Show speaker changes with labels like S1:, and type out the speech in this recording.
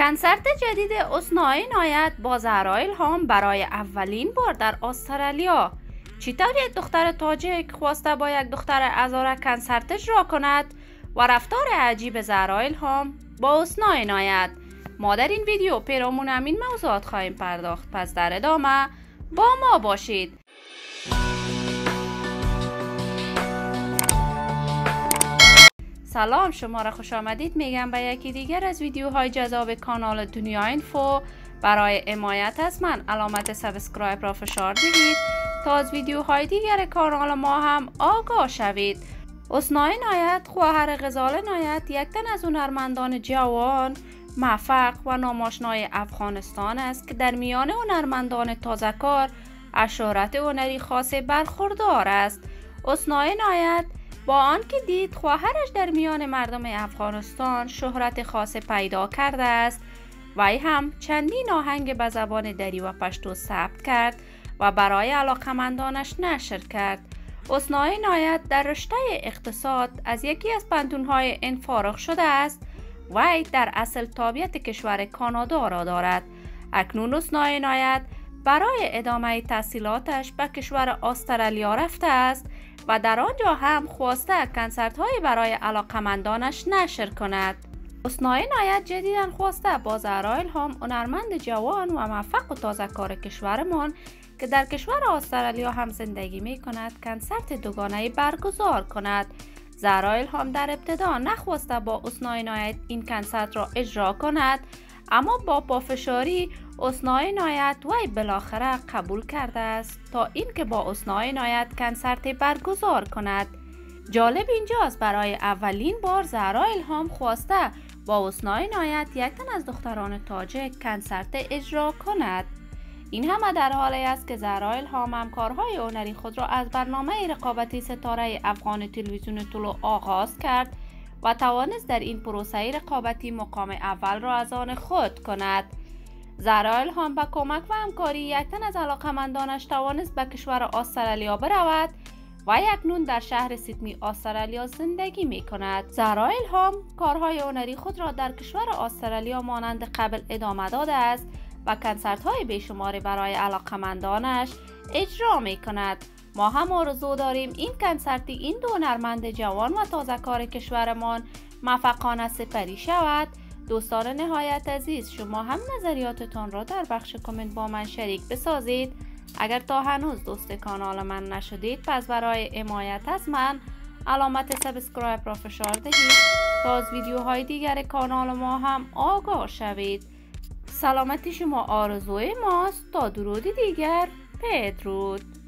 S1: کنسرت جدید حسنی عنایت با زهرا الهام برای اولین بار در استرالیا. چطور یک دختر تاجیک خواسته با یک دختر هزاره کنسرت اجرا کند و رفتار عجیب زهرا الهام با حسنی عنایت. ما در این ویدیو پیرامون همین موضوعات خواهیم پرداخت، پس در ادامه با ما باشید. سلام، شما را خوش آمدید میگم به یکی دیگر از ویدیوهای جذاب کانال دنیا اینفو. برای حمایت از من علامت سابسکرایب را فشار دهید تا از ویدیوهای دیگر کانال ما هم آگاه شوید. حسنی عنایت خواهر غزال عنایت یک تن از هنرمندان جوان، موفق و ناماشنای افغانستان است که در میان هنرمندان تازه‌کار از شهرت هنری خاص برخوردار است. حسنی عنایت با آنکه دید خواهرش در میان مردم افغانستان شهرت خاص پیدا کرده است، وی هم چندین آهنگ به زبان دری و پشتو ثبت کرد و برای علاقمندانش نشر کرد. حسنی عنایت در رشته اقتصاد از یکی از پانتون‌های این فارغ شده است. وی در اصل تابعیت کشور کانادا را دارد. اکنون حسنی عنایت برای ادامه تحصیلاتش به کشور استرالیا رفته است و در آنجا هم خواسته کنسرت‌های برای علاقمندانش نشر کند. حسنی عنایت جدیداً خواسته با زهرا الهام، هنرمند جوان و موفق و تازه‌کار کشورمان که در کشور استرالیا هم زندگی می کند، کنسرت دوگانه‌ای برگزار کند. زهرا الهام در ابتدا نخواسته با حسنی عنایت این کنسرت را اجرا کند، اما با پافشاری حسنی عنایت وی بالاخره قبول کرده است تا اینکه با حسنی عنایت کنسرت برگزار کند. جالب اینجاست برای اولین بار زهرا الهام خواسته با حسنی عنایت یک تن از دختران تاجیک کنسرت اجرا کند. این همه در حالی است که زهرا الهام هم کارهای هنری خود را از برنامه رقابتی ستاره افغان تلویزیون طلوع آغاز کرد و توانست در این پروسه رقابتی مقام اول را از آن خود کند. زهرا الهام با کمک و همکاری یک تن از علاقمندانش توانست به کشور استرالیا برود و اکنون در شهر سیدنی استرالیا زندگی می کند. زهرا الهام کارهای هنری خود را در کشور استرالیا مانند قبل ادامه داده است و کنسرت های بیشماری برای علاقمندانش اجرا می کند. ما هم آرزو داریم این کنسرتی این دو هنرمند جوان و تازه‌کار کشورمان موفقانه سپری شود. دوستان نهایت عزیز، شما هم نظریاتتان را در بخش کامنت با من شریک بسازید. اگر تا هنوز دوست کانال من نشدید، پس برای حمایت از من علامت سابسکرایب را فشار دهید تا از ویدیوهای دیگر کانال ما هم آگاه شوید. سلامتی شما آرزوی ماست. تا درود دیگر، بدرود.